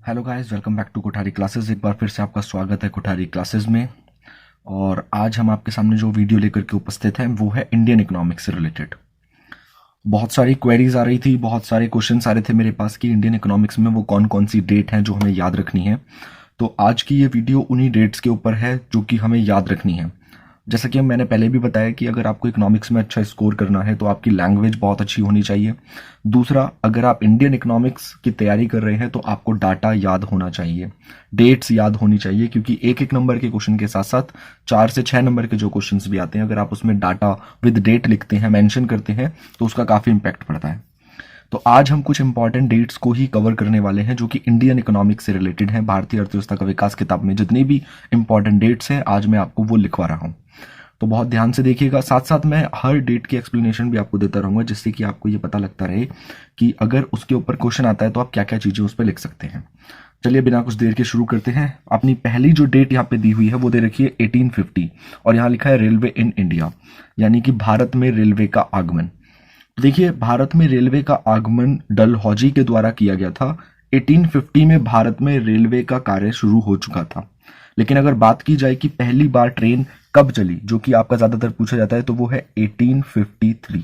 Hello guys, welcome back to Kothari classes. एक बार फिर से आपका स्वागत है कोठारी क्लासेस में। और आज हम आपके सामने जो वीडियो लेकर के उपस्थित हैं वो है इंडियन इकोनॉमिक्स से रिलेटेड। बहुत सारी क्वेरीज आ रही थी, बहुत सारे क्वेश्चंस आ रहे थे मेरे पास कि इंडियन इकोनॉमिक्स में वो कौन कौन सी डेट हैं जो हमें याद रखनी है। तो आज की ये वीडियो उन्हीं डेट्स के ऊपर है जो कि हमें याद रखनी है। जैसा कि मैंने पहले भी बताया कि अगर आपको इकोनॉमिक्स में अच्छा स्कोर करना है तो आपकी लैंग्वेज बहुत अच्छी होनी चाहिए। दूसरा, अगर आप इंडियन इकोनॉमिक्स की तैयारी कर रहे हैं तो आपको डाटा याद होना चाहिए, डेट्स याद होनी चाहिए, क्योंकि एक एक नंबर के क्वेश्चन के साथ साथ 4 से 6 नंबर के जो क्वेश्चंस भी आते हैं, अगर आप उसमें डाटा विद डेट लिखते हैं, मेंशन करते हैं, तो उसका काफी इंपैक्ट पड़ता है। तो आज हम कुछ इंपॉर्टेंट डेट्स को ही कवर करने वाले हैं जो कि इंडियन इकोनॉमिक्स से रिलेटेड हैं। भारतीय अर्थव्यवस्था का विकास किताब में जितनी भी इंपॉर्टेंट डेट्स हैं आज मैं आपको वो लिखवा रहा हूं। तो बहुत ध्यान से देखिएगा। साथ साथ मैं हर डेट की एक्सप्लेनेशन भी आपको देता रहूंगा, जिससे कि आपको ये पता लगता रहे कि अगर उसके ऊपर क्वेश्चन आता है तो आप क्या क्या चीजें उस पर लिख सकते हैं। चलिए बिना कुछ देर के शुरू करते हैं। अपनी पहली जो डेट यहाँ पे दी हुई है वो दे रखी है 1850 और यहाँ लिखा है रेलवे इन इंडिया, यानी कि भारत में रेलवे का आगमन। देखिए, भारत में रेलवे का आगमन डलहौजी के द्वारा किया गया था। 1850 में भारत में रेलवे का कार्य शुरू हो चुका था। लेकिन अगर बात की जाए कि पहली बार ट्रेन कब चली, जो कि आपका ज्यादातर पूछा जाता है, तो वो है 1853,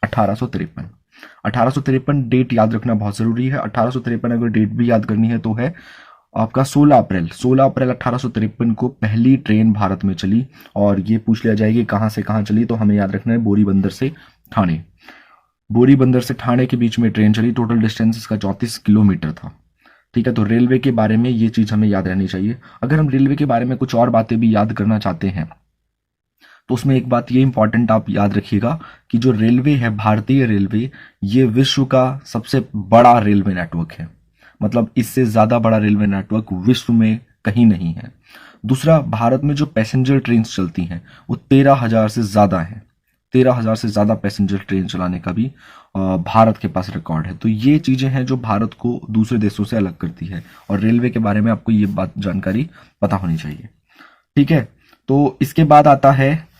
1853। 1853 डेट याद रखना बहुत जरूरी है। 1853 अगर डेट भी याद करनी है तो है आपका 16 अप्रैल 1853 को पहली ट्रेन भारत में चली। और ये पूछ लिया जाएगी कहां से कहां चली, तो हमें याद रखना है बोरी बंदर से ठाणे। बोरी बंदर से ठाणे के बीच में ट्रेन चली। टोटल डिस्टेंस इसका 34 किलोमीटर था। ठीक है, तो रेलवे के बारे में ये चीज हमें याद रहनी चाहिए। अगर हम रेलवे के बारे में कुछ और बातें भी याद करना चाहते हैं तो उसमें एक बात ये इंपॉर्टेंट आप याद रखिएगा कि जो रेलवे है, भारतीय रेलवे, ये विश्व का सबसे बड़ा रेलवे नेटवर्क है। मतलब इससे ज्यादा बड़ा रेलवे नेटवर्क विश्व में कहीं नहीं है। दूसरा, भारत में जो पैसेंजर ट्रेन चलती हैं वो 13,000 से ज्यादा है। 13,000 से ज्यादा पैसेंजर ट्रेन चलाने का भी भारत के पास रिकॉर्ड है। तो ये चीजें हैं जो भारत को दूसरे देशों से अलग करती है, और रेलवे के बारे में आपको ये बात जानकारी पता होनी चाहिए। ठीक है, तो इसके बाद आता है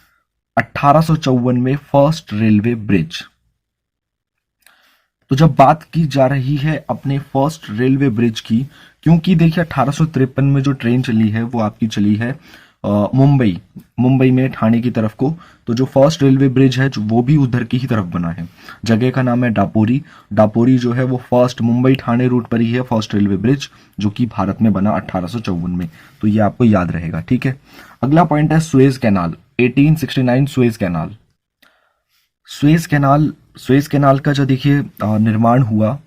1854 में फर्स्ट रेलवे ब्रिज। तो जब बात की जा रही है अपने फर्स्ट रेलवे ब्रिज की, क्योंकि देखिए 1853 में जो ट्रेन चली है वो आपकी चली है मुंबई में ठाणे की तरफ को। तो जो फर्स्ट रेलवे ब्रिज है वो भी उधर की ही तरफ बना है। जगह का नाम है डापोरी। डापोरी जो है वो फर्स्ट मुंबई ठाणे रूट पर ही है फर्स्ट रेलवे ब्रिज, जो कि भारत में बना 1854 में। तो ये आपको याद रहेगा। ठीक है, अगला पॉइंट है Suez canal. 1869 Suez canal. Suez canal का जो देखिए निर्माण हुआ,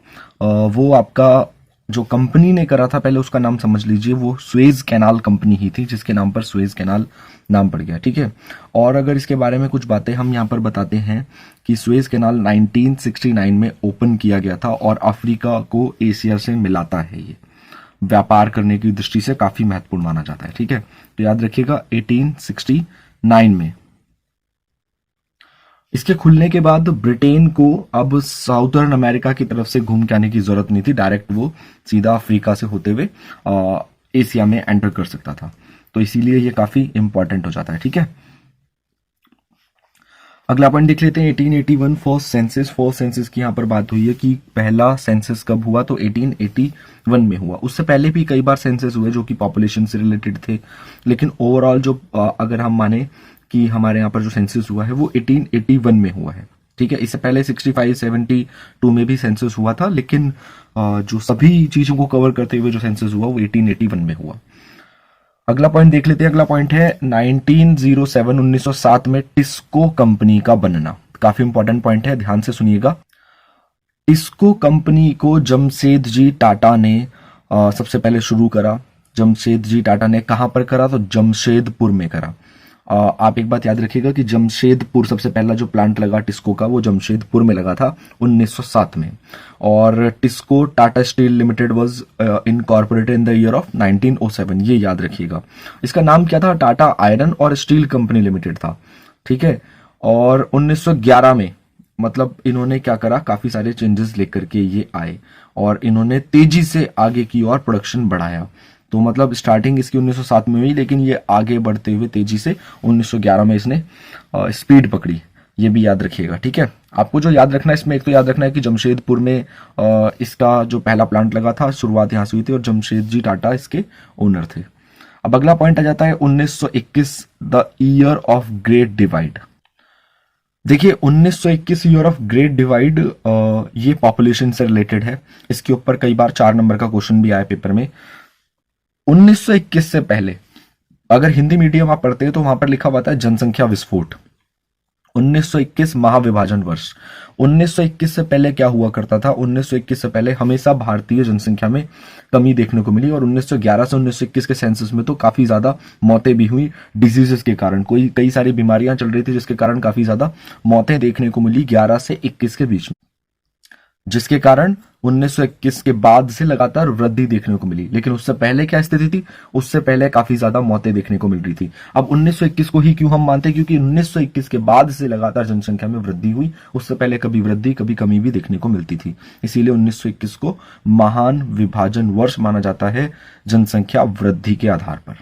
वो आपका जो कंपनी ने करा था, पहले उसका नाम समझ लीजिए, वो सुएज कैनाल कंपनी ही थी जिसके नाम पर सुएज कैनाल नाम पड़ गया। ठीक है, और अगर इसके बारे में कुछ बातें हम यहाँ पर बताते हैं कि सुएज कैनाल 1969 में ओपन किया गया था और अफ्रीका को एशिया से मिलाता है। ये व्यापार करने की दृष्टि से काफी महत्वपूर्ण माना जाता है। ठीक है, तो याद रखिएगा 1869 में। इसके खुलने के बाद ब्रिटेन को अब साउथर्न अमेरिका की तरफ से घूम के आने की जरूरत नहीं थी। डायरेक्ट वो सीधा अफ्रीका से होते हुए एशिया में एंटर कर सकता था। तो इसीलिए ये काफी इंपॉर्टेंट हो जाता है। ठीक है, अगला पॉइंट देख लेते हैं 1881 फर्स्ट सेंसस। फर्स्ट सेंसस की यहाँ पर बात हुई है कि पहला सेंसस कब हुआ, तो 1881 में हुआ। उससे पहले भी कई बार सेंसस हुए जो कि पॉपुलेशन से रिलेटेड थे, लेकिन ओवरऑल जो अगर हम माने कि हमारे यहाँ पर जो सेंसस हुआ है वो 1881 में हुआ है। ठीक है, इससे पहले 65, 72 में भी सेंसस हुआ था, लेकिन जो सभी चीजों को कवर करते हुए जो सेंसस हुआ वो 1881 में हुआ। अगला पॉइंट देख लेते हैं। अगला पॉइंट है 1907 में टिस्को कंपनी का बनना। काफी इंपॉर्टेंट पॉइंट है, ध्यान से सुनिएगा। टिस्को कंपनी को जमशेदजी टाटा ने सबसे पहले शुरू करा। जमशेदजी टाटा ने कहां पर करा, तो जमशेदपुर में करा। आप एक बात याद रखिएगा कि जमशेदपुर, सबसे पहला जो प्लांट लगा टिस्को का वो जमशेदपुर में लगा था 1907 में। और TISCO Tata steel limited was incorporated in the year of 1907, ये याद रखिएगा। इसका नाम क्या था, टाटा आयरन और स्टील कंपनी लिमिटेड था। ठीक है, और 1911 में मतलब इन्होंने क्या करा, काफी सारे चेंजेस लेकर के ये आए और इन्होंने तेजी से आगे की ओर प्रोडक्शन बढ़ाया। तो मतलब स्टार्टिंग इसकी 1907 में हुई, लेकिन ये आगे बढ़ते हुए तेजी से 1911 में इसने स्पीड पकड़ी। ये भी याद रखिएगा, ठीक है। आपको जो याद रखना है इसमें, एक तो याद रखना है कि जमशेदपुर में इसका जो पहला प्लांट लगा था, शुरुआत यहाँ से हुई थी और जमशेदजी टाटा इसके ओनर थे। अब अगला पॉइंट आ जाता है 1921, the year of great divide. देखिए 1921 ईयर ऑफ ग्रेट डिवाइड, ये पॉपुलेशन से रिलेटेड है। इसके ऊपर कई बार 4 नंबर का क्वेश्चन भी आया पेपर में। 1921 से पहले अगर हिंदी मीडियम आप पढ़ते हैं तो वहां पर लिखा हुआ था जनसंख्या विस्फोट। 1921 महाविभाजन वर्ष। 1921 से पहले क्या हुआ करता था? 1921 से पहले हमेशा भारतीय जनसंख्या में कमी देखने को मिली और 1911 से 1921 के सेंसस में तो काफी ज्यादा मौतें भी हुई डिजीजेस के कारण। कई सारी बीमारियां चल रही थी जिसके कारण काफी ज्यादा मौतें देखने को मिली 11 से 21 के बीच में, जिसके कारण 1921 के बाद से लगातार वृद्धि देखने को मिली। लेकिन उससे पहले क्या स्थिति थी? उससे पहले काफी ज्यादा मौतें देखने को मिल रही थी। अब 1921 को ही क्यों हम मानते हैं? क्योंकि 1921 के बाद से लगातार जनसंख्या में वृद्धि हुई। उससे पहले कभी वृद्धि कभी कमी भी देखने को मिलती थी। इसीलिए 1921 को महान विभाजन वर्ष माना जाता है जनसंख्या वृद्धि के आधार पर।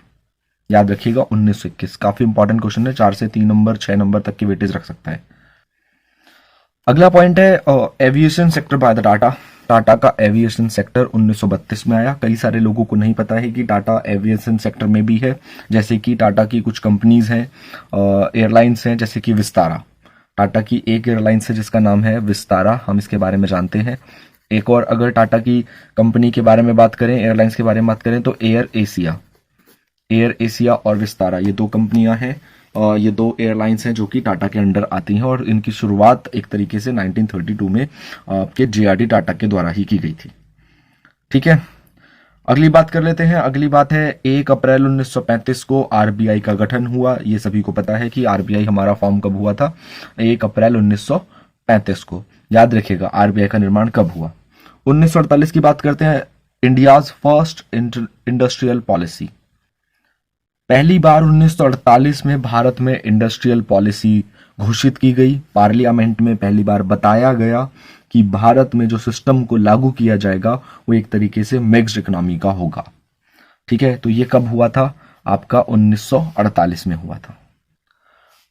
याद रखिएगा 1921 काफी इंपॉर्टेंट क्वेश्चन है। 4 से 3 नंबर 6 नंबर तक की वेटेज रख सकता है। अगला पॉइंट है aviation sector by the Tata. Tata का एविएशन सेक्टर 1932 में आया। कई सारे लोगों को नहीं पता है कि टाटा एविएशन सेक्टर में भी है। जैसे कि टाटा की कुछ कंपनीज हैं, एयरलाइंस हैं, जैसे कि विस्तारा। टाटा की एक एयरलाइंस है जिसका नाम है विस्तारा, हम इसके बारे में जानते हैं। एक और अगर टाटा की कंपनी के बारे में बात करें, एयरलाइंस के बारे में बात करें तो एयर एशिया और विस्तारा, ये 2 कंपनियां हैं। ये 2 एयरलाइंस हैं जो कि टाटा के अंडर आती हैं और इनकी शुरुआत एक तरीके से 1932 में के जेआरडी टाटा के द्वारा ही की गई थी। ठीक है, अगली बात कर लेते हैं। अगली बात है 1 अप्रैल 1935 को आरबीआई का गठन हुआ। ये सभी को पता है कि आरबीआई हमारा फॉर्म कब हुआ था? 1 अप्रैल 1935 को। याद रखिएगा आरबीआई का निर्माण कब हुआ। 1948 की बात करते हैं। India's first industrial policy. पहली बार 1948 में भारत में इंडस्ट्रियल पॉलिसी घोषित की गई। पार्लियामेंट में पहली बार बताया गया कि भारत में जो सिस्टम को लागू किया जाएगा वो एक तरीके से मिक्स्ड इकोनॉमी का होगा। ठीक है, तो ये कब हुआ था? आपका 1948 में हुआ था।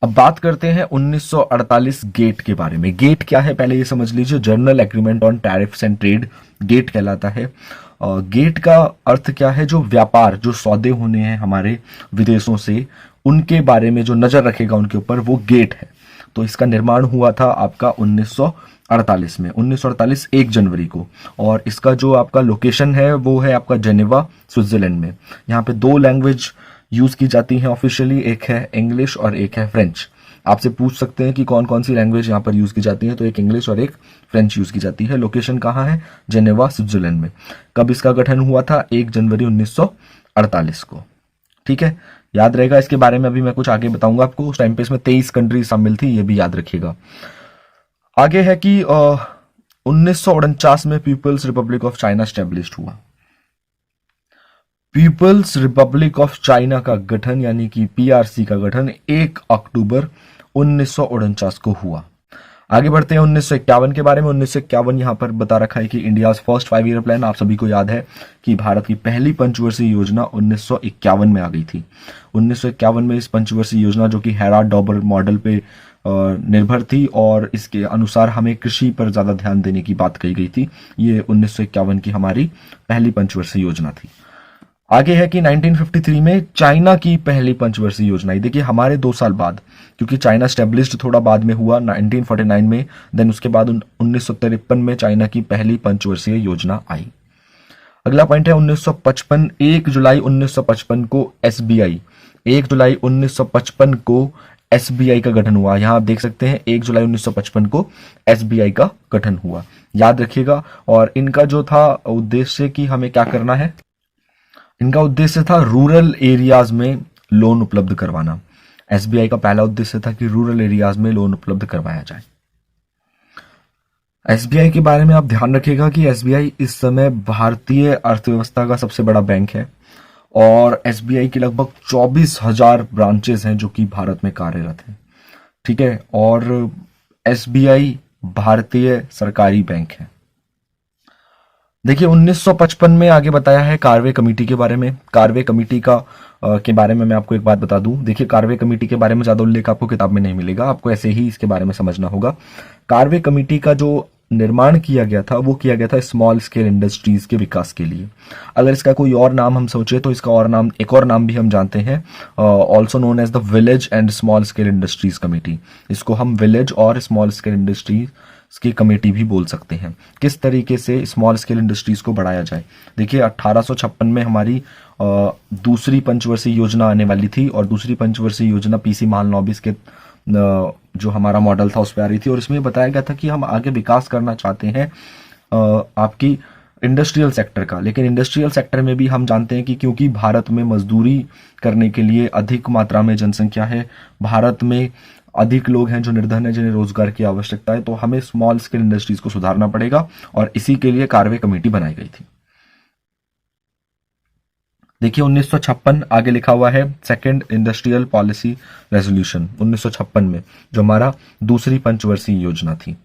अब बात करते हैं 1948 गेट के बारे में। गेट क्या है पहले ये समझ लीजिए। General agreement on tariffs and trade GATT कहलाता है। गेट का अर्थ क्या है? जो व्यापार, जो सौदे होने हैं हमारे विदेशों से, उनके बारे में जो नजर रखेगा उनके ऊपर, वो गेट है। तो इसका निर्माण हुआ था आपका 1948 में, 1948 1 जनवरी को। और इसका जो आपका लोकेशन है वो है आपका जेनेवा, स्विट्जरलैंड में। यहाँ पे 2 लैंग्वेज यूज की जाती हैं ऑफिशियली, एक है इंग्लिश और एक है फ्रेंच। आपसे पूछ सकते हैं कि कौन कौन सी लैंग्वेज यहाँ पर यूज की जाती है, तो एक इंग्लिश और एक फ्रेंच यूज की जाती है। लोकेशन कहाँ है? जेनेवा, स्विट्जरलैंड में। कब इसका गठन हुआ था? 1 जनवरी 1948 को। ठीक है, याद रहेगा। इसके बारे में अभी मैं कुछ आगे बताऊंगा आपको। उस टाइम पे इसमें 23 कंट्री शामिल थी, ये भी याद रखिएगा। आगे है कि 1949 में People's Republic of China established हुआ। पीपल्स रिपब्लिक ऑफ चाइना का गठन यानी कि पीआरसी का गठन 1 अक्टूबर 1949 को हुआ। आगे बढ़ते हैं 1951 के बारे में। 1951 यहां पर बता रखा है कि इंडियाज फर्स्ट 5 ईयर प्लान। आप सभी को याद है कि भारत की पहली पंचवर्षीय योजना 1951 में आ गई थी। 1951 में इस पंचवर्षीय योजना, जो कि हैराड डॉबर मॉडल पे निर्भर थी और इसके अनुसार हमें कृषि पर ज्यादा ध्यान देने की बात कही गई थी, ये 1951 की हमारी पहली पंचवर्षीय योजना थी। आगे है कि 1953 में चाइना की पहली पंचवर्षीय योजना आई। देखिए हमारे 2 साल बाद, क्योंकि चाइना स्टैब्लिश्ड थोड़ा बाद में हुआ 1949 में, देन उसके बाद 1953 में चाइना की पहली पंचवर्षीय योजना आई। अगला पॉइंट है 1955, 1 जुलाई 1955 को एसबीआई, 1 जुलाई 1955 को एसबीआई का गठन हुआ। यहां आप देख सकते हैं 1 जुलाई 1955 को एसबीआई का गठन हुआ। याद रखिएगा। और इनका जो था उद्देश्य कि हमें क्या करना है, इनका उद्देश्य था रूरल एरियाज में लोन उपलब्ध करवाना। एसबीआई का पहला उद्देश्य था कि रूरल एरियाज में लोन उपलब्ध करवाया जाए। एसबीआई के बारे में आप ध्यान रखिएगा कि एसबीआई इस समय भारतीय अर्थव्यवस्था का सबसे बड़ा बैंक है और एसबीआई की लगभग 24,000 ब्रांचेस हैं जो कि भारत में कार्यरत हैं। ठीक है, और एसबीआई भारतीय सरकारी बैंक है। देखिए 1955 में आगे बताया है कार्वे कमेटी के बारे में। कार्वे कमेटी का के बारे में मैं आपको एक बात बता दूं। देखिए कार्वे कमेटी के बारे में ज्यादा उल्लेख आपको किताब में नहीं मिलेगा, आपको ऐसे ही इसके बारे में समझना होगा। कार्वे कमेटी का जो निर्माण किया गया था वो किया गया था स्मॉल स्केल इंडस्ट्रीज के विकास के लिए। अगर इसका कोई और नाम हम सोचे तो इसका और नाम, एक और नाम भी हम जानते हैं, also known as the village and small scale industries committee. इसको हम विलेज और स्मॉल स्केल इंडस्ट्रीज की कमेटी भी बोल सकते हैं। किस तरीके से स्मॉल स्केल इंडस्ट्रीज को बढ़ाया जाए। देखिए 1856 में हमारी दूसरी पंचवर्षीय योजना आने वाली थी, और दूसरी पंचवर्षीय योजना पीसी महालनोबिस के जो हमारा मॉडल था उस पर आ रही थी, और इसमें बताया गया था कि हम आगे विकास करना चाहते हैं आपकी इंडस्ट्रियल सेक्टर का। लेकिन इंडस्ट्रियल सेक्टर में भी हम जानते हैं कि क्योंकि भारत में मजदूरी करने के लिए अधिक मात्रा में जनसंख्या है, भारत में अधिक लोग हैं जो निर्धन है, जिन्हें रोजगार की आवश्यकता है, तो हमें स्मॉल स्केल इंडस्ट्रीज को सुधारना पड़ेगा, और इसी के लिए कार्वे कमेटी बनाई गई थी। देखिए 1956 आगे लिखा हुआ है सेकंड इंडस्ट्रियल पॉलिसी रेजोल्यूशन 1956 में, जो हमारा दूसरी पंचवर्षीय योजना थी।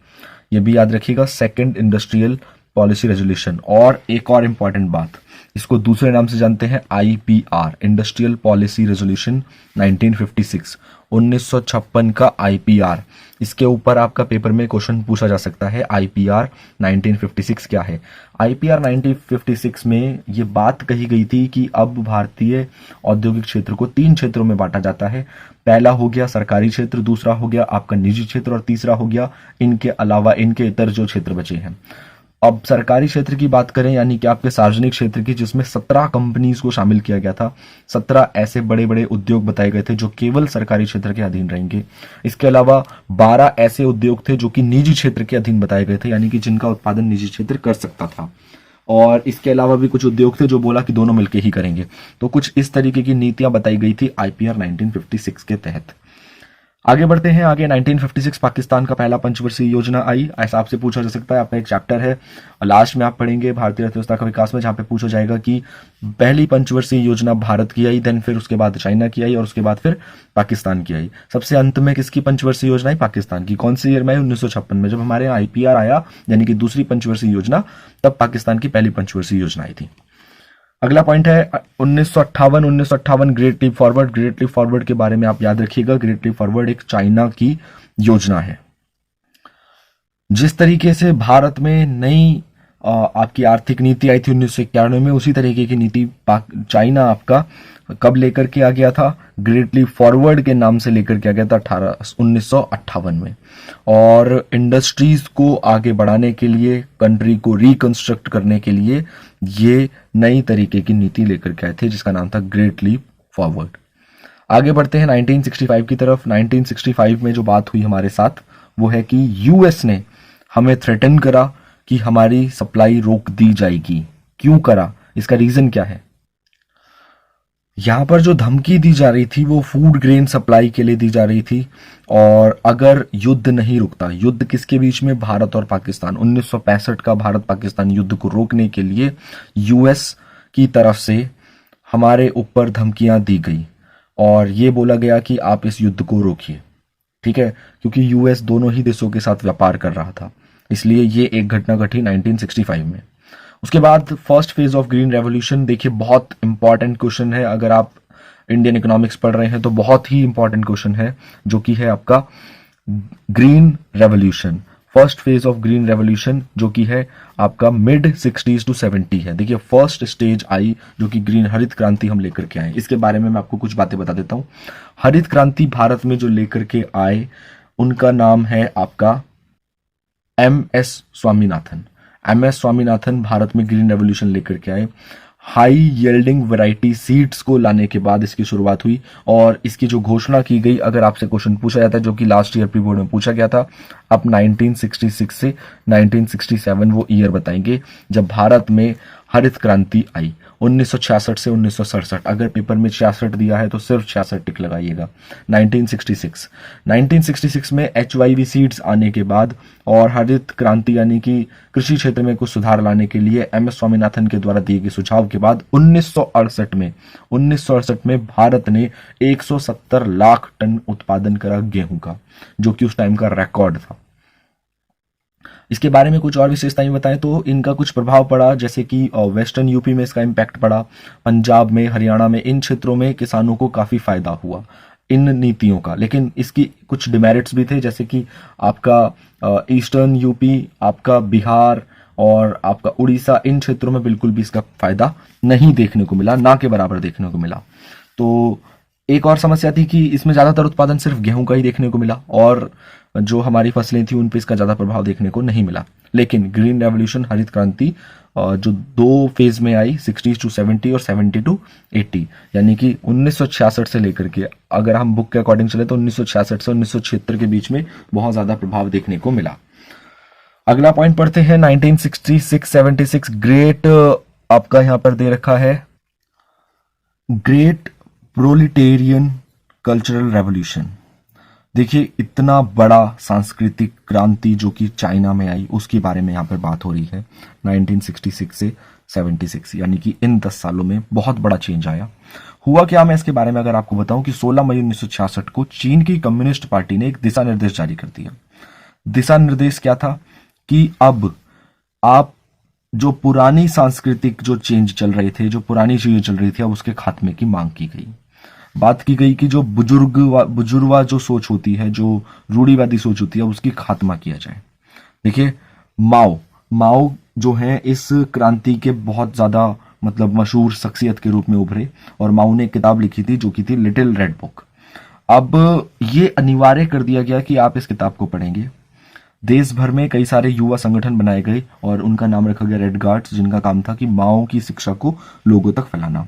ये भी याद रखिएगा, सेकंड इंडस्ट्रियल पॉलिसी रेजोल्यूशन। और एक और इंपॉर्टेंट बात, इसको दूसरे नाम से जानते हैं आईपीआर, इंडस्ट्रियल पॉलिसी रेजोल्यूशन 1956, 1956 का आईपीआर। इसके ऊपर आपका पेपर में क्वेश्चन पूछा जा सकता है, आईपीआर 1956 क्या है। आईपीआर 1956 में ये बात कही गई थी कि अब भारतीय औद्योगिक क्षेत्र को 3 क्षेत्रों में बांटा जाता है। पहला हो गया सरकारी क्षेत्र, दूसरा हो गया आपका निजी क्षेत्र, और तीसरा हो गया इनके अलावा इनके इतर जो क्षेत्र बचे हैं। अब सरकारी क्षेत्र की बात करें, यानी कि आपके सार्वजनिक क्षेत्र की, जिसमें 17 कंपनीज को शामिल किया गया था। 17 ऐसे बड़े बड़े उद्योग बताए गए थे जो केवल सरकारी क्षेत्र के अधीन रहेंगे। इसके अलावा 12 ऐसे उद्योग थे जो कि निजी क्षेत्र के अधीन बताए गए थे, यानी कि जिनका उत्पादन निजी क्षेत्र कर सकता था। और इसके अलावा भी कुछ उद्योग थे जो बोला कि दोनों मिलकर ही करेंगे। तो कुछ इस तरीके की नीतियां बताई गई थी आईपीआर 1956 के तहत। आगे बढ़ते हैं। आगे 1956 पाकिस्तान का पहला पंचवर्षीय योजना आई, ऐसा आपसे पूछा जा सकता है। आपका एक चैप्टर है और लास्ट में आप पढ़ेंगे भारतीय अर्थव्यवस्था का विकास में, जहां पे पूछा जाएगा कि पहली पंचवर्षीय योजना भारत की आई, देन फिर उसके बाद चाइना की आई, और उसके बाद फिर पाकिस्तान की आई। सबसे अंत में किसकी पंचवर्षीय योजना आई? पाकिस्तान की। कौन सी ईयर में आई? 1956 में, जब हमारे यहाँ आईपीआर आया, यानी कि दूसरी पंचवर्षीय योजना, तब पाकिस्तान की पहली पंचवर्षीय योजना आई थी। अगला पॉइंट है 1958 Great Leap Forward. Great Leap Forward के बारे में आप याद रखिएगा, ग्रेट लीप फॉरवर्ड एक चाइना की योजना है। जिस तरीके से भारत में नई आपकी आर्थिक नीति आई थी 1991 में, उसी तरीके की नीति चाइना आपका कब लेकर के आ गया था? ग्रेट लीप फॉरवर्ड के नाम से लेकर के आ गया था 1958 में। और इंडस्ट्रीज को आगे बढ़ाने के लिए, कंट्री को रिकंस्ट्रक्ट करने के लिए ये नई तरीके की नीति लेकर के आए थे, जिसका नाम था ग्रेट लीप फॉरवर्ड। आगे बढ़ते हैं 1965 की तरफ। 1965 में जो बात हुई हमारे साथ, वो है कि यूएस ने हमें थ्रेटन करा कि हमारी सप्लाई रोक दी जाएगी। क्यों करा? इसका रीजन क्या है? यहां पर जो धमकी दी जा रही थी वो फूड ग्रेन सप्लाई के लिए दी जा रही थी, और अगर युद्ध नहीं रुकता, युद्ध किसके बीच में? भारत और पाकिस्तान। 1965 का भारत पाकिस्तान युद्ध को रोकने के लिए यूएस की तरफ से हमारे ऊपर धमकियां दी गई, और ये बोला गया कि आप इस युद्ध को रोकिए। ठीक है, क्योंकि यूएस दोनों ही देशों के साथ व्यापार कर रहा था, इसलिए ये एक घटना घटी 1965 में। उसके बाद first phase of green revolution. देखिए बहुत इंपॉर्टेंट क्वेश्चन है, अगर आप इंडियन इकोनॉमिक्स पढ़ रहे हैं तो बहुत ही इंपॉर्टेंट क्वेश्चन है, जो कि है आपका green revolution. First phase of green revolution जो कि है आपका मिड 60s to 70 है। देखिए फर्स्ट स्टेज आई जो कि ग्रीन हरित क्रांति हम लेकर के आए। इसके बारे में मैं आपको कुछ बातें बता देता हूं। हरित क्रांति भारत में जो लेकर के आए, उनका नाम है आपका एम.एस. स्वामीनाथन। एम.एस. स्वामीनाथन भारत में ग्रीन रेवोल्यूशन लेकर के आए। हाई यील्डिंग वैरायटी सीड्स को लाने के बाद इसकी शुरुआत हुई, और इसकी जो घोषणा की गई, अगर आपसे क्वेश्चन पूछा जाता है, जो कि लास्ट ईयर प्री बोर्ड में पूछा गया था, आप 1966 से 1967 वो ईयर बताएंगे जब भारत में हरित क्रांति आई। 1966 से 1967, अगर पेपर में 66 दिया है तो सिर्फ 66 टिक लगाइएगा। 1966 में HYV सीड्स आने के बाद और हरित क्रांति यानी कि कृषि क्षेत्र में कुछ सुधार लाने के लिए एम.एस. स्वामीनाथन के द्वारा दिए गए सुझाव के बाद 1968 में भारत ने 170 लाख टन उत्पादन करा गेहूं का, जो कि उस टाइम का रिकॉर्ड था। इसके बारे में कुछ और विशेषताएं बताएं तो इनका कुछ प्रभाव पड़ा, जैसे कि वेस्टर्न यूपी में इसका इम्पैक्ट पड़ा, पंजाब में, हरियाणा में, इन क्षेत्रों में किसानों को काफी फायदा हुआ इन नीतियों का। लेकिन इसकी कुछ डिमेरिट्स भी थे, जैसे कि आपका ईस्टर्न यूपी, आपका बिहार और आपका उड़ीसा, इन क्षेत्रों में बिल्कुल भी इसका फायदा नहीं देखने को मिला, ना के बराबर देखने को मिला। तो एक और समस्या थी कि इसमें ज्यादातर उत्पादन सिर्फ गेहूं का ही देखने को मिला और जो हमारी फसलें थी उन पे इसका ज्यादा प्रभाव देखने को नहीं मिला। लेकिन ग्रीन रेवोल्यूशन, हरित क्रांति, जो 2 फेज में आई, 60 to 70 और 70 to 80, यानी कि 1966 से लेकर के, अगर हम बुक के अकॉर्डिंग चले तो 1966 से 1976 के बीच में बहुत ज्यादा प्रभाव देखने को मिला। अगला पॉइंट पढ़ते हैं 1966-76 ग्रेट, आपका यहां पर दे रखा है ग्रेट प्रोलिटेरियन कल्चरल रेवोल्यूशन। देखिए इतना बड़ा सांस्कृतिक क्रांति जो कि चाइना में आई, उसके बारे में यहां पर बात हो रही है। 1966 से 76, यानी कि इन 10 सालों में बहुत बड़ा चेंज आया। हुआ क्या, मैं इसके बारे में अगर आपको बताऊं कि 16 मई 1966 को चीन की कम्युनिस्ट पार्टी ने एक दिशा निर्देश जारी कर दिया। दिशा निर्देश क्या था कि अब आप जो पुरानी सांस्कृतिक जो चेंज चल रहे थे, जो पुरानी चीजें चल रही थी, अब उसके खात्मे की मांग की गई। बात की गई कि जो बुजुर्गवा जो सोच होती है, जो रूढ़िवादी सोच होती है, उसकी खात्मा किया जाए। देखिए माओ जो है इस क्रांति के बहुत ज्यादा मतलब मशहूर शख्सियत के रूप में उभरे और माओ ने एक किताब लिखी थी जो कि थी लिटिल रेड बुक। अब ये अनिवार्य कर दिया गया कि आप इस किताब को पढ़ेंगे। देश भर में कई सारे युवा संगठन बनाए गए और उनका नाम रखा गया रेड गार्ड्स, जिनका काम था कि माओ की शिक्षा को लोगों तक फैलाना।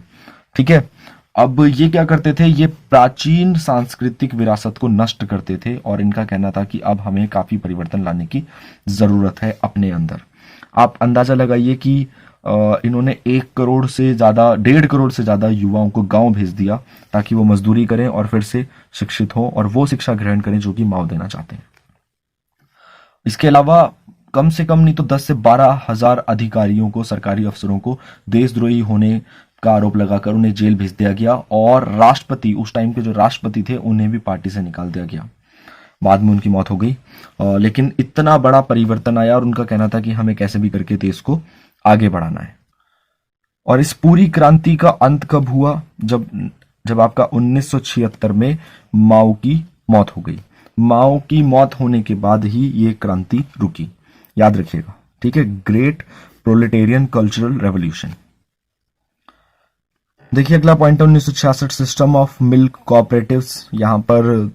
ठीक है, अब ये क्या करते थे, ये प्राचीन सांस्कृतिक विरासत को नष्ट करते थे और इनका कहना था कि अब हमें काफी परिवर्तन लाने की जरूरत है अपने अंदर। आप अंदाजा लगाइए कि इन्होंने 1 करोड़ से ज्यादा, 1.5 करोड़ से ज्यादा युवाओं को गांव भेज दिया ताकि वो मजदूरी करें और फिर से शिक्षित हों और वो शिक्षा ग्रहण करें जो कि माओ देना चाहते हैं। इसके अलावा कम से कम नहीं तो 10 से 12 हजार अधिकारियों को, सरकारी अफसरों को देशद्रोही होने का आरोप लगाकर उन्हें जेल भेज दिया गया और राष्ट्रपति, उस टाइम के जो राष्ट्रपति थे, उन्हें भी पार्टी से निकाल दिया गया। बाद में उनकी मौत हो गई। लेकिन इतना बड़ा परिवर्तन आया और उनका कहना था कि हमें कैसे भी करके देश को आगे बढ़ाना है। और इस पूरी क्रांति का अंत कब हुआ, जब आपका 1976 में माओ की मौत हो गई। माओ की मौत होने के बाद ही ये क्रांति रुकी, याद रखिएगा। ठीक है, ग्रेट प्रोलेटेरियन कल्चरल रेवोल्यूशन। देखिए अगला पॉइंट है 1966 सिस्टम ऑफ मिल्क कोऑपरेटिव्स। यहां पर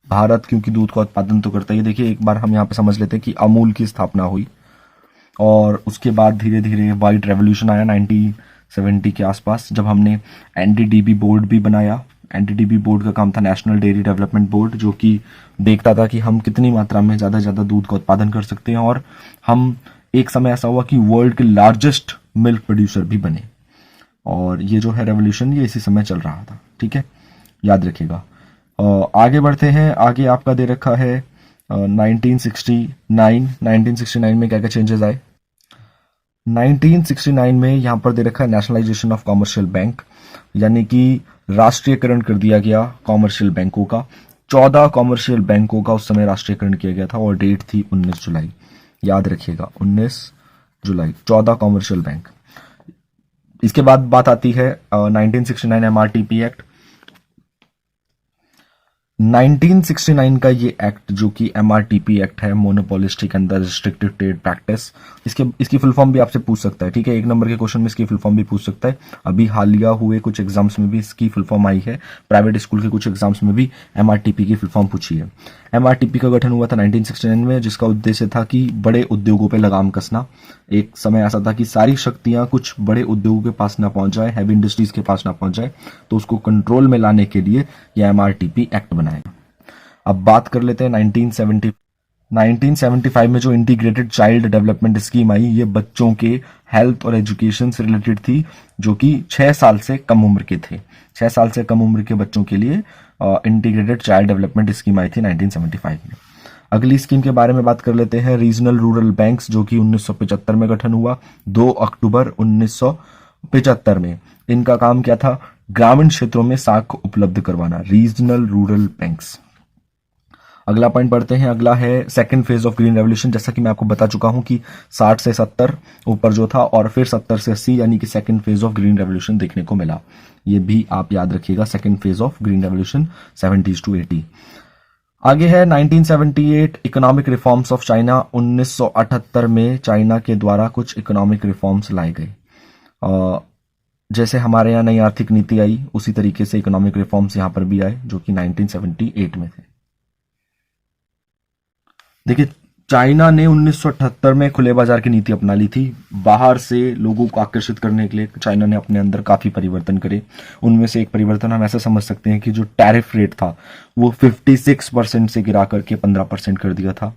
भारत क्योंकि दूध का उत्पादन तो करता ही, देखिए एक बार हम यहां पे समझ लेते हैं कि अमूल की स्थापना हुई और उसके बाद धीरे धीरे व्हाइट रेवोल्यूशन आया 1970 के आसपास, जब हमने एनडीडीबी बोर्ड भी बनाया। एनडीडीबी बोर्ड का काम था नेशनल डेयरी डेवलपमेंट बोर्ड, जो कि देखता था कि हम कितनी मात्रा में ज्यादा से ज्यादा दूध का उत्पादन कर सकते हैं और हम, एक समय ऐसा हुआ कि वर्ल्ड के लार्जेस्ट मिल्क प्रोड्यूसर भी बने। और ये जो है रेवोल्यूशन, ये इसी समय चल रहा था। ठीक है, याद रखिएगा। आगे बढ़ते हैं। आगे आपका दे रखा है 1969 में क्या क्या चेंजेस आए। 1969 में यहां पर दे रखा है नेशनलाइजेशन ऑफ कॉमर्शियल बैंक, यानी कि राष्ट्रीयकरण कर दिया गया कॉमर्शियल बैंकों का। 14 कॉमर्शियल बैंकों का उस समय राष्ट्रीयकरण किया गया था और डेट थी 19 जुलाई। याद रखिएगा 19 जुलाई, 14 कॉमर्शियल बैंक। इसके बाद बात आती है 1969 एमआरटीपी एक्ट। 1969 का ये एक्ट जो कि एमआरटीपी एक्ट है, monopolistic and the restricted trade practice, इसकी फुल फॉर्म भी आपसे पूछ सकता है। ठीक है, 1 नंबर के क्वेश्चन में इसकी फुल फॉर्म भी पूछ सकता है। अभी हालिया हुए कुछ एग्जाम्स में भी इसकी फुल फॉर्म आई है, प्राइवेट स्कूल के कुछ एग्जाम्स में भी एमआरटीपी की फुल फॉर्म पूछी है। एमआरटीपी का गठन हुआ था 1969 में, जिसका उद्देश्य था कि बड़े उद्योगों पर लगाम कसना। एक समय ऐसा था कि सारी शक्तियां कुछ बड़े उद्योगों के पास ना पहुंच जाए, हैवी इंडस्ट्रीज के पास ना पहुंच जाए, तो उसको कंट्रोल में लाने के लिए यह एमआरटीपी एक्ट बनाया। अब बात कर लेते हैं 1975 में जो इंटीग्रेटेड चाइल्ड डेवलपमेंट स्कीम आई, ये बच्चों के हेल्थ और एजुकेशन से रिलेटेड थी, जो कि 6 साल से कम उम्र के थे। 6 साल से कम उम्र के बच्चों के लिए इंटीग्रेटेड चाइल्ड डेवलपमेंट स्कीम आई थी 1975 में। अगली स्कीम के बारे में बात कर लेते हैं, रीजनल रूरल बैंक्स, जो कि 1975 में गठन हुआ 2 अक्टूबर 1975 में। इनका काम क्या था, ग्रामीण क्षेत्रों में साख उपलब्ध करवाना, रीजनल रूरल बैंक्स। अगला पॉइंट पढ़ते हैं। अगला है second phase of green revolution. जैसा कि मैं आपको बता चुका हूं कि 60 से 70 ऊपर जो था और फिर 70 से 80 यानी कि second phase of green revolution देखने को मिला। ये भी आप याद रखिएगा, second phase of green revolution 70s to 80। आगे है 1978 इकोनॉमिक रिफॉर्म्स ऑफ चाइना। 1978 में चाइना के द्वारा कुछ इकोनॉमिक रिफॉर्म्स लाए गए। जैसे हमारे यहाँ नई आर्थिक नीति आई उसी तरीके से इकोनॉमिक रिफॉर्म्स यहां पर भी आए जो कि 1978 में थे। देखिए, चाइना ने 1978 में खुले बाजार की नीति अपना ली थी। बाहर से लोगों को आकर्षित करने के लिए चाइना ने अपने अंदर काफी परिवर्तन करे। उनमें से एक परिवर्तन हम ऐसा समझ सकते हैं कि जो टैरिफ रेट था वो 56% से गिरा करके 15% कर दिया था।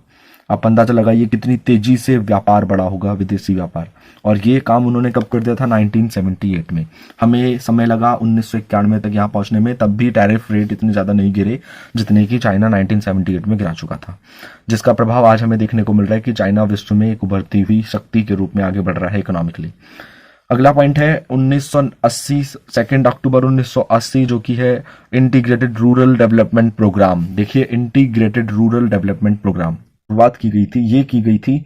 आप अंदाजा लगाइए कितनी तेजी से व्यापार बढ़ा होगा, विदेशी व्यापार। और ये काम उन्होंने कब कर दिया था? 1978 में। हमें समय लगा 1991 तक यहाँ पहुंचने में, तब भी टैरिफ रेट इतने ज्यादा नहीं गिरे जितने कि चाइना 1978 में गिरा चुका था, जिसका प्रभाव आज हमें देखने को मिल रहा है कि चाइना विश्व में एक उभरती हुई शक्ति के रूप में आगे बढ़ रहा है इकोनॉमिकली। अगला पॉइंट है 1980, 2 अक्टूबर 1980, जो कि है इंटीग्रेटेड रूरल डेवलपमेंट प्रोग्राम। देखिए, इंटीग्रेटेड रूरल डेवलपमेंट प्रोग्राम शुरुआत की गई थी, ये की गई थी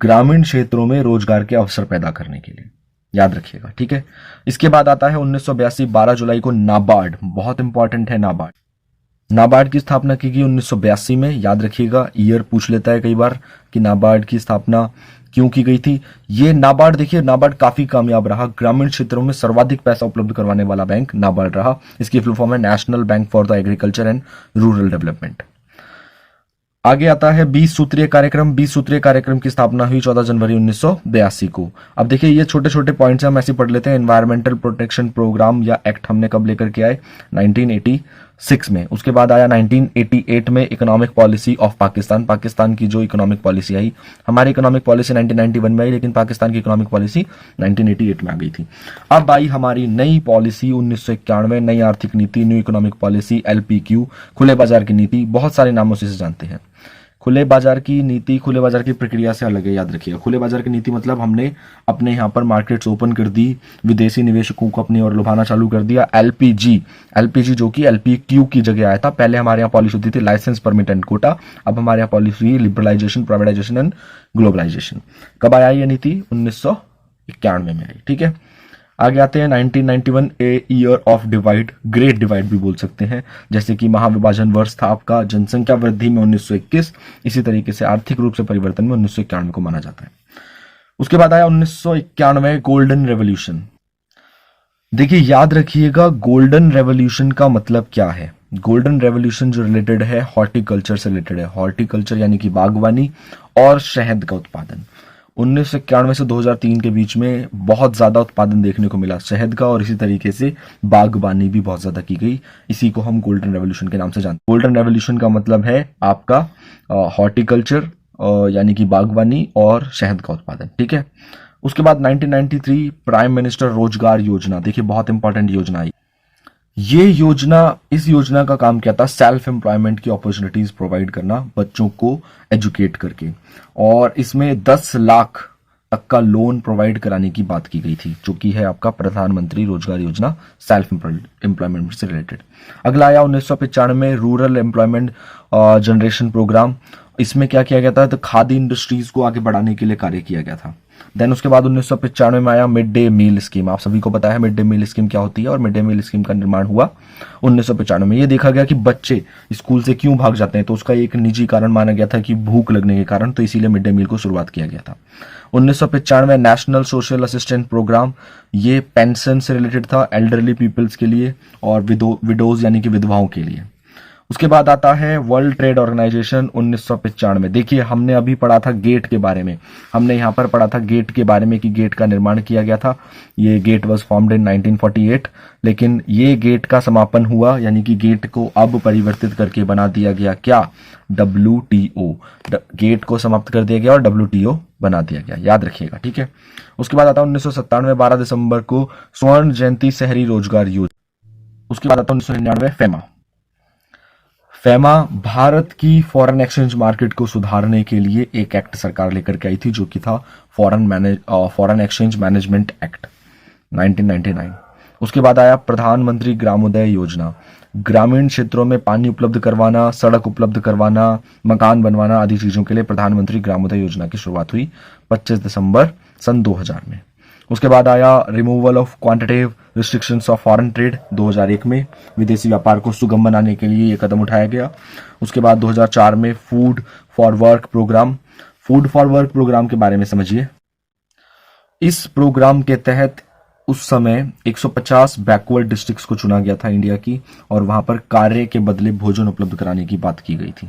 ग्रामीण क्षेत्रों में रोजगार के अवसर पैदा करने के लिए, याद रखिएगा, ठीक है। इसके बाद आता है 1982, 12 जुलाई को नाबार्ड। बहुत इंपॉर्टेंट है नाबार्ड। नाबार्ड की स्थापना की गई 1982 में। याद रखिएगा, ईयर पूछ लेता है कई बार कि नाबार्ड की स्थापना क्यों की गई थी। ये नाबार्ड, देखिए नाबार्ड काफी कामयाब रहा। ग्रामीण क्षेत्रों में सर्वाधिक पैसा उपलब्ध करवाने वाला बैंक नाबार्ड रहा। इसकी फुल फॉर्म है national bank for the agriculture and rural development. आगे आता है 20 सूत्रीय कार्यक्रम। 20 सूत्रीय कार्यक्रम की स्थापना हुई 14 जनवरी 1982 को। अब देखिए, ये छोटे छोटे पॉइंट्स हम ऐसे पढ़ लेते हैं। एनवायरमेंटल प्रोटेक्शन प्रोग्राम या एक्ट हमने कब लेकर के आए? 1986 में। उसके बाद आया 1988 में economic policy of Pakistan. Pakistan की जो इकोनॉमिक पॉलिसी आई, हमारी इकोनॉमिक पॉलिसी 1991 में आई, लेकिन पाकिस्तान की इकोनॉमिक पॉलिसी 1988 में आ गई थी। अब आई हमारी नई पॉलिसी 1991, नई आर्थिक नीति, न्यू इकोनॉमिक पॉलिसी, LPQ, खुले बाजार की नीति। बहुत सारे नामों से इसे जानते हैं। खुले बाजार की नीति खुले बाजार की प्रक्रिया से अलग है, याद रखिएगा। खुले बाजार की नीति मतलब हमने अपने यहाँ पर मार्केट्स ओपन कर दी, विदेशी निवेशकों को अपनी ओर लुभाना चालू कर दिया। LPG जो कि LPQ की जगह आया था। पहले हमारे यहाँ पॉलिसी होती थी लाइसेंस, परमिट एंड कोटा। अब हमारे यहाँ पॉलिसी हुई लिबरलाइजेशन, प्राइवेटाइजेशन एंड ग्लोबलाइजेशन। कब आया ये नीति? 1991 में आई, ठीक है। आगे आते हैं 1991, a year of divide, great divide भी बोल सकते हैं। जैसे कि महाविभाजन वर्ष था आपका, जनसंख्या वृद्धि में 1921, इसी तरीके से आर्थिक रूप से परिवर्तन में 1991 को माना जाता है। उसके बाद आया 1991 गोल्डन रेवोल्यूशन। देखिए, याद रखिएगा गोल्डन रेवोल्यूशन का मतलब क्या है। गोल्डन रेवोल्यूशन जो रिलेटेड है हॉर्टिकल्चर से रिलेटेड है। हॉर्टिकल्चर यानी कि बागवानी और शहद का उत्पादन। 1991 से 2003 के बीच में बहुत ज्यादा उत्पादन देखने को मिला शहद का, और इसी तरीके से बागबानी भी बहुत ज्यादा की गई। इसी को हम गोल्डन रेवोल्यूशन के नाम से जानते हैं। गोल्डन रेवोल्यूशन का मतलब है आपका हॉर्टिकल्चर यानी कि बागवानी और शहद का उत्पादन, ठीक है। उसके बाद 1993 प्राइम मिनिस्टर रोजगार योजना। देखिए, बहुत इंपॉर्टेंट योजना आई ये योजना। इस योजना का काम क्या था? सेल्फ एम्प्लॉयमेंट की अपॉर्चुनिटीज प्रोवाइड करना बच्चों को एजुकेट करके, और इसमें 10 लाख तक का लोन प्रोवाइड कराने की बात की गई थी, जो कि है आपका प्रधानमंत्री रोजगार योजना, सेल्फ एम्प्लॉयमेंट से रिलेटेड। अगला आया 1995 रूरल एम्प्लॉयमेंट जनरेशन प्रोग्राम। इसमें क्या किया गया था? तो खादी इंडस्ट्रीज को आगे बढ़ाने के लिए कार्य किया गया था। देन उसके बाद 1995 में आया मिड डे मील स्कीम। आप सभी को पता है मिड डे मील स्कीम क्या होती है, और मिड डे मील स्कीम का निर्माण हुआ 1995 में। ये देखा गया कि बच्चे स्कूल से क्यों भाग जाते हैं, तो उसका एक निजी कारण माना गया था कि भूख लगने के कारण, तो इसीलिए मिड डे मील को शुरुआत किया गया था। 1995 नेशनल सोशल असिस्टेंट प्रोग्राम। ये पेंशन से रिलेटेड था, एल्डरली पीपल्स के लिए और विडोज यानी कि विधवाओं के लिए। उसके बाद आता है वर्ल्ड ट्रेड ऑर्गेनाइजेशन 1995। देखिए, हमने अभी पढ़ा था गेट के बारे में। हमने यहाँ पर पढ़ा था गेट के बारे में कि गेट का निर्माण किया गया था। ये गेट वाज फॉर्म्ड इन 1948, लेकिन ये गेट का समापन हुआ, यानी कि गेट को अब परिवर्तित करके बना दिया गया क्या? WTO। गेट को समाप्त कर दिया गया और WTO बना दिया गया, याद रखिएगा, ठीक है। उसके बाद आता है 1997 12 दिसंबर को स्वर्ण जयंती शहरी रोजगार योजना। उसके बाद आता है 1999 फेमा भारत की फॉरेन एक्सचेंज मार्केट को सुधारने के लिए एक एक्ट सरकार लेकर के आई थी, जो कि था फॉरेन एक्सचेंज मैनेजमेंट एक्ट 1999। उसके बाद आया प्रधानमंत्री ग्रामोदय योजना, ग्रामीण क्षेत्रों में पानी उपलब्ध करवाना, सड़क उपलब्ध करवाना, मकान बनवाना आदि चीजों के लिए प्रधानमंत्री ग्रामोदय योजना की शुरुआत हुई 25 दिसंबर सन 2000 में। उसके बाद आया removal of quantitative restrictions of foreign trade, 2001 में विदेशी व्यापार को सुगम बनाने के लिए यह कदम उठाया गया। उसके बाद 2004 में food for work programme, food for work programme के बारे में समझिए। इस प्रोग्राम के तहत उस समय 150 बैकवर्ड डिस्ट्रिक्ट्स को चुना गया था इंडिया की, और वहां पर कार्य के बदले भोजन उपलब्ध कराने की बात की गई थी।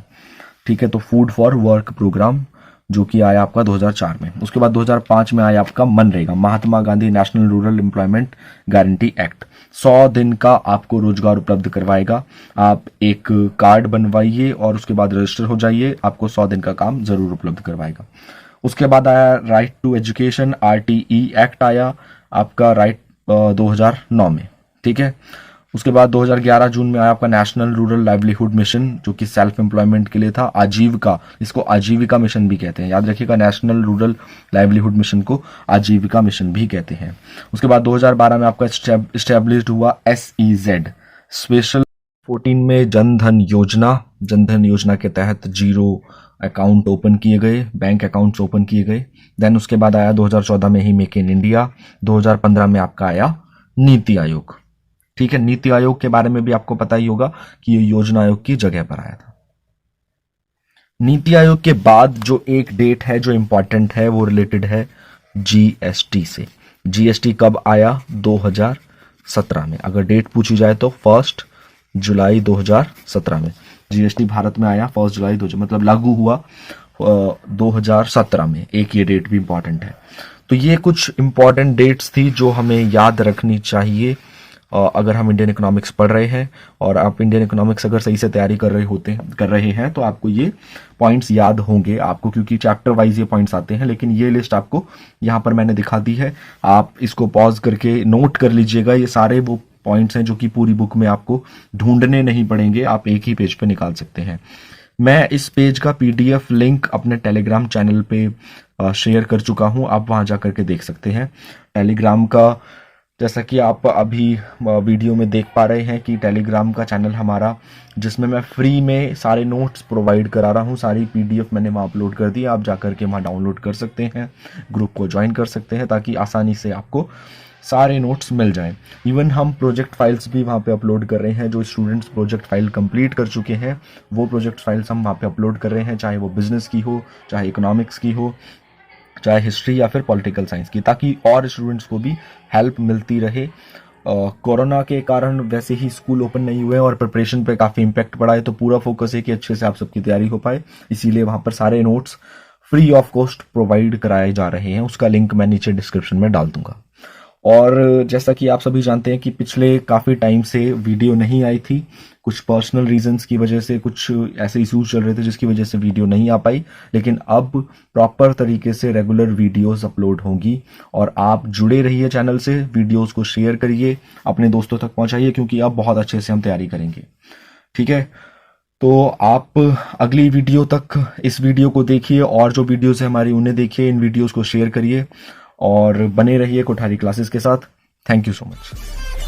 ठीक है, तो फूड फॉर वर्क प्रोग्राम जो कि आया आपका 2004 में। उसके बाद 2005 में आया आपका मनरेगा, Mahatma Gandhi National Rural Employment Guarantee Act. 100 दिन का आपको रोजगार उपलब्ध करवाएगा। आप एक कार्ड बनवाइए और उसके बाद रजिस्टर हो जाइए, आपको 100 दिन का काम जरूर उपलब्ध करवाएगा। उसके बाद आया right to education, RTE act आया आपका 2009 में। ठीक है, उसके बाद 2011 जून में आया आपका नेशनल रूरल लाइवलीहुड मिशन, जो कि सेल्फ एम्प्लॉयमेंट के लिए था। आजीविका, इसको आजीविका मिशन भी कहते हैं, याद रखिएगा, नेशनल रूरल लाइवलीहुड मिशन को आजीविका मिशन भी कहते हैं। उसके बाद 2012 में आपका इस्टेब्लिश्ड हुआ SEZ, स्पेशल 14 में जनधन योजना के तहत जीरो अकाउंट ओपन किए गए, बैंक अकाउंट्स ओपन किए गए। देन उसके बाद आया 2014 में ही मेक इन इंडिया। 2015 में आपका आया नीति आयोग। ठीक है, नीति आयोग के बारे में भी आपको पता ही होगा कि ये योजना आयोग की जगह पर आया था। नीति आयोग के बाद जो एक डेट है जो इंपॉर्टेंट है वो रिलेटेड है GST से। GST कब आया? 2017 में। अगर डेट पूछी जाए तो 1 जुलाई 2017 में GST भारत में आया। 1 जुलाई 2000 मतलब लागू हुआ 2017 में। एक ये डेट भी इंपॉर्टेंट है। तो ये कुछ इंपॉर्टेंट डेट्स थी जो हमें याद रखनी चाहिए अगर हम इंडियन इकोनॉमिक्स पढ़ रहे हैं। और आप इंडियन इकोनॉमिक्स अगर सही से तैयारी कर रहे हैं तो आपको ये पॉइंट्स याद होंगे आपको, क्योंकि चैप्टर वाइज ये पॉइंट्स आते हैं। लेकिन ये लिस्ट आपको यहाँ पर मैंने दिखा दी है, आप इसको पॉज करके नोट कर लीजिएगा। ये सारे वो पॉइंट्स हैं जो कि पूरी बुक में आपको ढूंढने नहीं पड़ेंगे, आप एक ही पेज पे निकाल सकते हैं। मैं इस पेज का PDF लिंक अपने टेलीग्राम चैनल पे शेयर कर चुका हूं, आप वहां जाकर के देख सकते हैं। टेलीग्राम का, जैसा कि आप अभी वीडियो में देख पा रहे हैं कि टेलीग्राम का चैनल हमारा, जिसमें मैं फ्री में सारे नोट्स प्रोवाइड करा रहा हूँ, सारी PDF मैंने वहाँ अपलोड कर दी, आप जाकर के वहाँ डाउनलोड कर सकते हैं, ग्रुप को ज्वाइन कर सकते हैं, ताकि आसानी से आपको सारे नोट्स मिल जाएं। इवन हम प्रोजेक्ट फाइल्स भी वहाँ पे अपलोड कर रहे हैं। जो स्टूडेंट्स प्रोजेक्ट फाइल कंप्लीट कर चुके हैं वो प्रोजेक्ट फाइल्स हम वहाँ पे अपलोड कर रहे हैं, चाहे वो बिजनेस की हो, चाहे इकोनॉमिक्स की हो, चाहे हिस्ट्री या फिर पॉलिटिकल साइंस की, ताकि और स्टूडेंट्स को भी हेल्प मिलती रहे। कोरोना के कारण वैसे ही स्कूल ओपन नहीं हुए और प्रिपरेशन पे काफ़ी इम्पैक्ट पड़ा है, तो पूरा फोकस है कि अच्छे से आप सबकी तैयारी हो पाए। इसीलिए वहाँ पर सारे notes free of cost provide कराए जा रहे हैं। उसका लिंक मैं नीचे डिस्क्रिप्शन में डाल दूंगा। और जैसा कि आप सभी जानते हैं कि पिछले काफ़ी टाइम से वीडियो नहीं आई थी, कुछ पर्सनल रीजंस की वजह से, कुछ ऐसे इश्यूज चल रहे थे जिसकी वजह से वीडियो नहीं आ पाई। लेकिन अब प्रॉपर तरीके से रेगुलर वीडियोस अपलोड होंगी और आप जुड़े रहिए चैनल से, वीडियोस को शेयर करिए, अपने दोस्तों तक पहुंचाइए, क्योंकि अब बहुत अच्छे से हम तैयारी करेंगे। ठीक है, तो आप अगली वीडियो तक इस वीडियो को देखिए और जो वीडियोस है हमारी उन्हें देखिए, इन वीडियोस को शेयर करिए और बने रहिए कोठारी क्लासेस के साथ। Thank you so much.